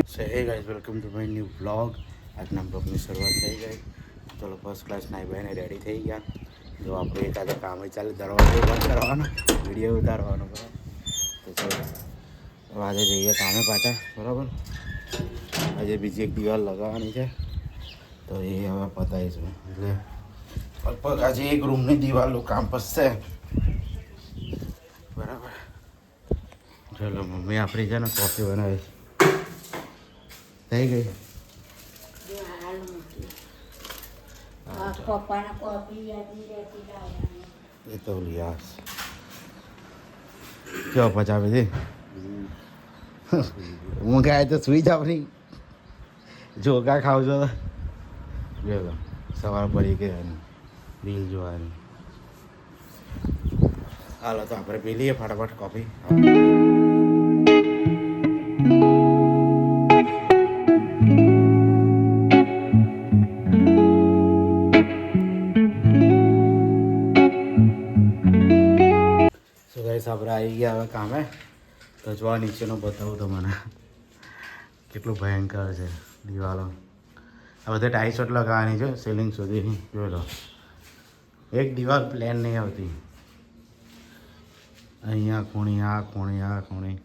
So hey guys welcome to my new vlog. આજના બ્લોગની શરૂઆત થઈ ગઈ. ચલો ફર્સ્ટ ક્લાસ નાઈ ભાઈને રેડી થઈ ગયા. જો આપણે એકાદા કામ ચાલે, દરવાજો બંધ કરવાનો, વિડીયો ઉતારવાનો, બરાબર. તો ચલો આજે જઈએ કામે પાછા, બરાબર. આજે બીજી એક દિવાલ લગાવવાની છે, તો એ હવે પતાવીશું. એટલે લગભગ આજે એક રૂમની દિવાલનું કામ પસશે, બરાબર. ચલો મમ્મી આપણી છે ને કોફી બનાવી થઈ ગઈ. એ તો લિયાસ ક્યાં પચાવે છે. હું ગાય તો સુઈ જાવ નહીં, જોગા ખાવ છો તો જો સવાર પડી ગઈ રીલ જોવાની. હાલો તો આપણે પી લઈએ ફટાફટ કોફી. આપણે આવી ગયા હવે કામે. તો જોવા નીચેનો બતાવું તમને કેટલું ભયંકર છે દિવાલો. આ બધે ટાઈશોટ લગાવવાની છે સીલિંગ સુધીની. જોઈ લો, એક દિવાલ પ્લેન નહીં આવતી. અહીંયા ખૂણી, આ ખૂણી, આ ખૂણી,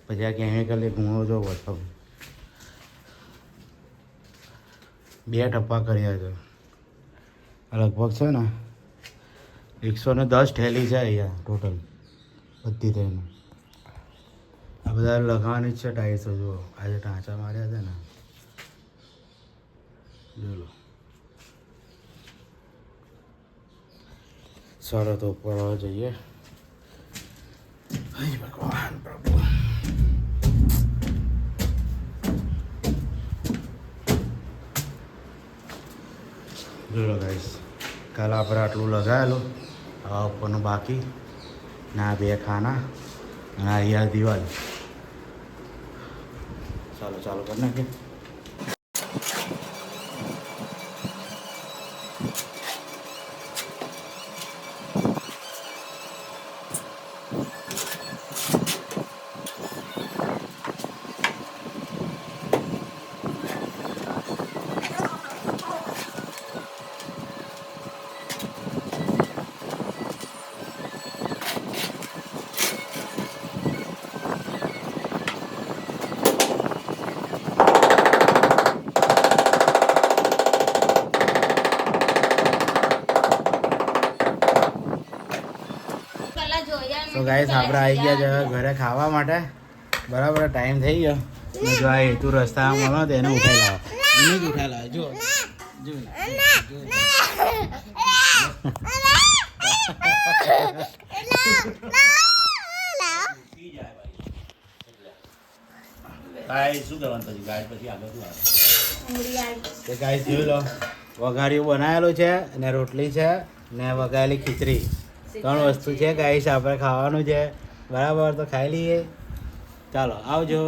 પછી આ કેમિકલ ગુણો જો બતાવું. 2 ટપ્પા કર્યા છે. લગભગ છે ને 110 થેલી છે અહીંયા ટોટલ બધી થઈને. આ બધા લગાવવાની જ છે ટાઈલ્સો. જુઓ આજે ટાંચા માર્યા છે ને, જોઈ લો. ચાલો તો ઉપર જઈએ. હે ભગવાન પ્રભુ. જોઈ લો ગાઈસ, કાલે આપણે આટલું લગાવેલું, આ ઉપરનું બાકી, ના 2 ખાના અને અહીંયા દિવાલ. ચાલો ચાલો કરી નાખીએ. તો ગાઈસ આપણે આવી ગયા છે ઘરે ખાવા માટે, બરાબર. ટાઈમ થઈ ગયો. જો આ હેતુ રસ્તામાં મળો તો એને ઉઠાઈ લાવો. એને જ ઉઠાઈ લાવો. જો શું કરવાનું પછી ગાય પછી આગળ શું આવે. ગાય જોઈ લો, વઘાર્યું બનાવેલું છે ને રોટલી છે ને વઘારેલી ખીચડી. 3 વસ્તુ છે ગાઈસ, આપણે ખાવાનું છે, બરાબર. તો ખાઈ લઈએ. ચાલો આવજો.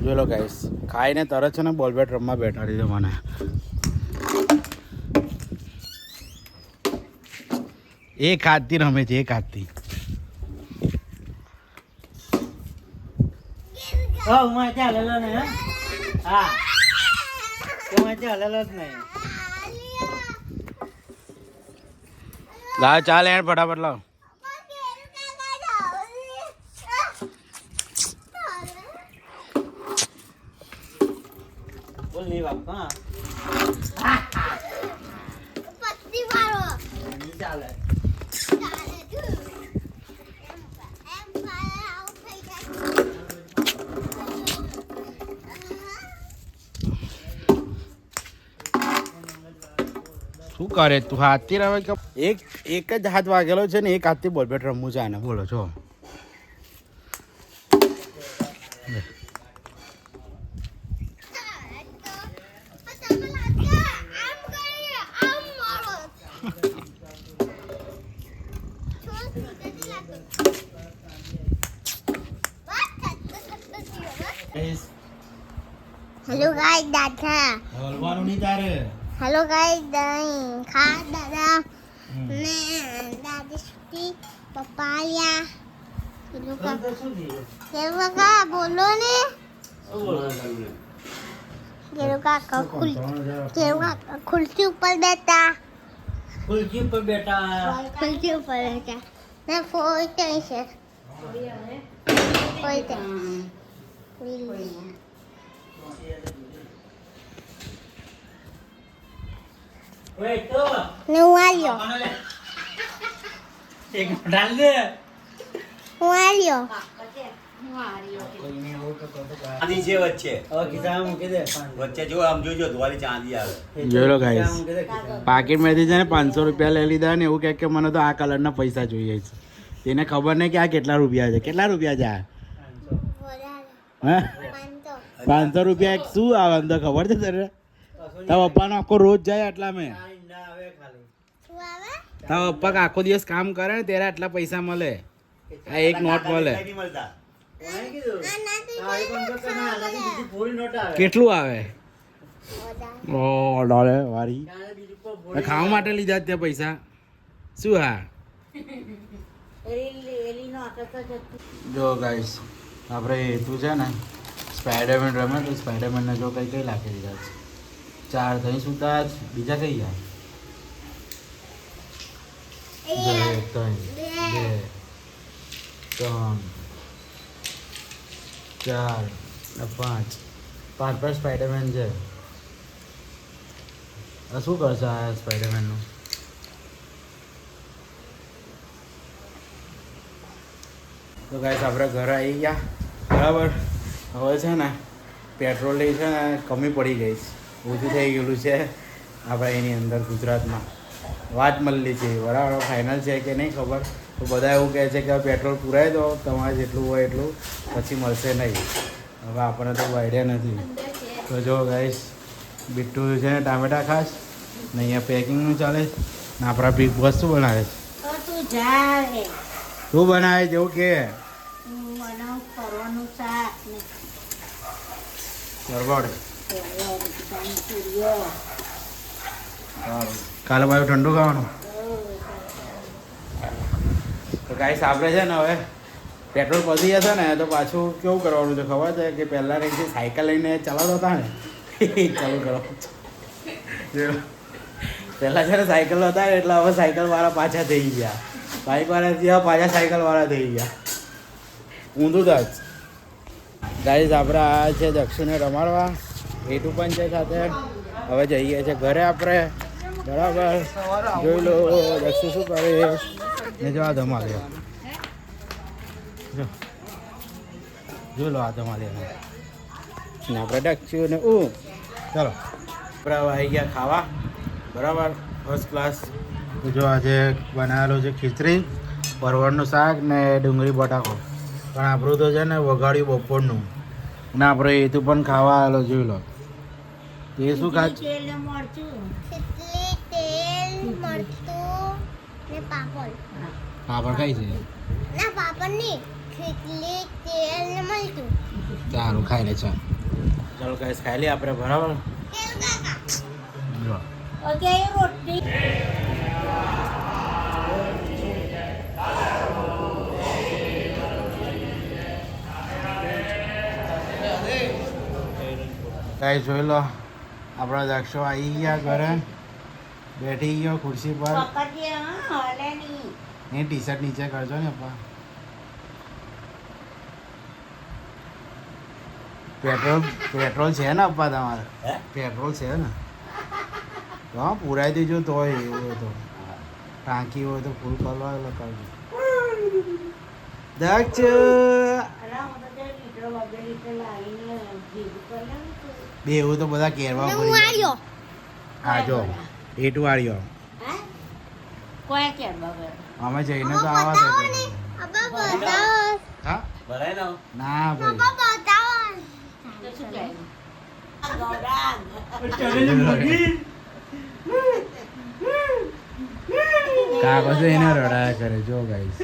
જોઈ લો ગાઈસ, ખાઈને તરત છે ને બોલ બેટ રમવા બેઠા દીધો મને. એક હાથથી રમે છે, એક હાથથી. ચાલેલો ને, હા ચાલેલો જ નહીં. લાવ ચાલ યાર ફટાફટ લાવ. બોલ નહીં બાપા. ચાલે શું કરે તું? હાથથી રમે કે એક જ હાથ વાગેલો છે ને, એક હાથથી બોલ બેટ રમવું છે આને. બોલો છો हेलो गाइस दादा બોલવાનું નહીં તારે. हेलो गाइस दही खा दादा ने दादी सुती पपाया हेलो का बोलो ने કેરો કાકા ખુરશી ઉપર બેઠા ખુરશી પર બેઠા ખુરશી ઉપર બેઠા ને ફોઈ છે ફોઈ છે ઓય તો ને હું આવ્યો એક ડાલ દે હું આવ્યો ચાંદી છે વચ્ચે હવે ખિસ્સામાં મૂકી દે વચ્ચે જો આમ જોજો ધોવાળી ચાંદી આવે જોઈ લો guys. ખિસ્સામાં મૂકી દે, ખિસ્સામાં. પાકીટમાંથી છે ને 500 રૂપિયા લઈ લીધા ને એવું કહે કે મને તો આ કલરના પૈસા જોઈએ છે. તેને ખબર નહીં કે આ કેટલા રૂપિયા છે. કેટલા રૂપિયા છે આ? હા 500 રૂપિયા એક શું આવે અંદર ખબર છે તને? તારા પપ્પાનો આખો રોજ જાય આટલા મેં. કાંઈ ના આવે ખાલી શું આવે તારા પપ્પા આખો દિવસ કામ કરે ને ત્યારે આટલા પૈસા મળે. આ એક નોટ મળે. નહીં મળતા કોણે કીધું? આ નથી આ એક અંકલ કે ના, આનાથી બીજી પૂરી નોટ આવે. કેટલું આવે? વધારે. ઓ ડોલે વારી. આને બીજી પર આ પૂરી ખાવા માટે લીધા જ તે પૈસા. શું હા? જો ગાઈસ આપણે તું છે ને સ્પાઈડરમેન રમે તો સ્પાઈડરમેનને જો કઈ કઈ લાખી દીધા છે. 4 થઈ સુતા જ બીજા કઈ જાય? બે, ત્રણ, બે, 3, 4 ને 5 5 સ્પાઈડરમેન છે. આ શું કરશે આ સ્પાઈડરમેનનું? તો ગાઈસ આપણે ઘરે આવી ગયા બરાબર. હવે છે ને પેટ્રોલની છે ને કમી પડી ગઈ છે, ઓછું થઈ ગયેલું છે આપણે એની અંદર ગુજરાતમાં. વાત મળી છે બરાબર, ફાઇનલ છે કે નહીં ખબર. તો બધા એવું કહે છે કે પેટ્રોલ પુરાઈ દો તમારે જેટલું હોય એટલું, પછી મળશે નહીં. હવે આપણને તો આઈડિયા નથી. તો જો ગાઈસ બીટુ છે ને ટામેટા ખાસ ને અહીંયા પેકિંગનું ચાલે ને આપણા બિગ બોસ શું બનાવે છે? શું બનાવે છે એવું કે? બરોબર. કાલે બાજુ ઠંડુ ખાવાનું. તો ગાઈસ આપણે છે ને હવે પેટ્રોલ પતી જશે ને તો પાછું કેવું કરવાનું છે ખબર છે કે પહેલાં જે સાયકલ લઈને ચલાવતા હતા ને એ ચાલુ કરવાનું છે. પહેલાં છે ને સાયકલ હતા ને એટલે હવે સાયકલવાળા પાછા થઈ ગયા, બાઇકવાળા થયા પાછા સાયકલવાળા થઈ ગયા. ઊંધું જ ગાઈસ આપણે આ છે દક્ષુને રમાડવા, હેતુ પણ છે સાથે. હવે જઈએ છે ઘરે આપણે બરાબર. જોઈ લો દક્ષુ શું કરે ને જો આ ધમાલ જોઈ લો આ ધમાલ ને આપણે દક્ષુ ને ચાલો આપણે હવે આવી ગયા ખાવા બરાબર ફર્સ્ટ ક્લાસ. તો જો આજે બનાવેલો છે ખીચડી, પરવળનું શાક ને ડુંગળી બટાકો. પણ આપણું તો છે ને વઘાડ્યું બપોરનું ને આપણે એ તો પણ ખાવા આવેલો જોઈ લો. એ શું ખા? ખીચડી, તેલ, મરચું ને પાપડ. પાપડ ખાઈ છે? ના પાપડ નહીં, ખીચડી, તેલ ને મરચું. સારું ખાઈ લે ચાલ. ચાલો ગાઈસ ખાઈ લઈએ આપણે બરાબર. તેલ કાકા. જો ઓકે રોટી. ગાઈસ જોઈ લો આપણા દક્ષો આવી ગયા ઘરે, બેઠી ગયો ખુરશી પર. એ ટી શર્ટ નીચે કરજો ને પપ્પા. પેટ્રોલ છે ને પપ્પા તમારે? હે? પેટ્રોલ છે ને? હા પુરાઈ દેજો તો એવું હોય તો, ટાંકી હોય તો ફૂલ કરવા લખાવજો. દક્ષ બે એવું તો બધા કેરવા ને હું પડી આવ્યો. હા જો એટું વાળ્યો અમે જઈને તો આવા બતાવો છે. ને. અબ્બા બતાવો. હા ભરાય ને ના ભાઈ અબ્બા બતાવો. કાકો તો એને રડાયા કરે જો ગાઈસ.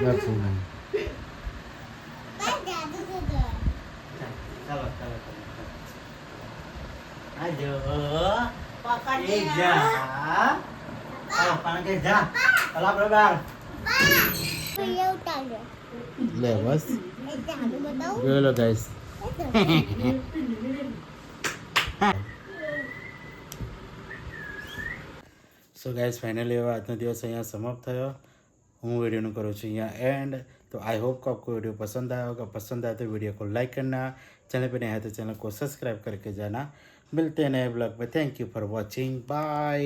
લખું નહીં. દાદુ તો જો. ચાલો ચાલો આજો એ જા ચાલો પાણી કે જા ચાલો આપણે બહાર પૈયા ઉતારજો. લે બસ એ ચાલુ બતાવું જોઈ લો ગાઈસ. સો ગાઈસ ફાइनली હવે આજનો દિવસ અહીંયા સમાપ્ત થયો. હું वीडियो करूँ यहाँ एंड. तो आई होप को आपको वीडियो पसंद आया होगा. पसंद आया तो वीडियो को लाइक करना, चैनल पे नया है तो चैनल को सब्सक्राइब करके जाना. मिलते हैं नए ब्लॉग में. Thank you for watching. Bye.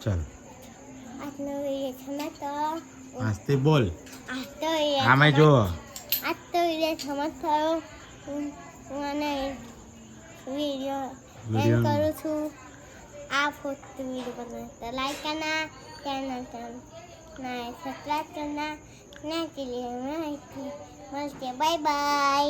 चल આજનો વિડીયો સમજતો आस्ते बोल. આજનો વિડીયો हाँ मैं जो આજનો વિડીયો સમજતો મને વિડીયો वीडियो करूँ છું. आप फोटो वीडियो बनाए तो लाइक करना, चैनल सब्सक्राइब करना. के लिए मैं बोलते बाय बाय.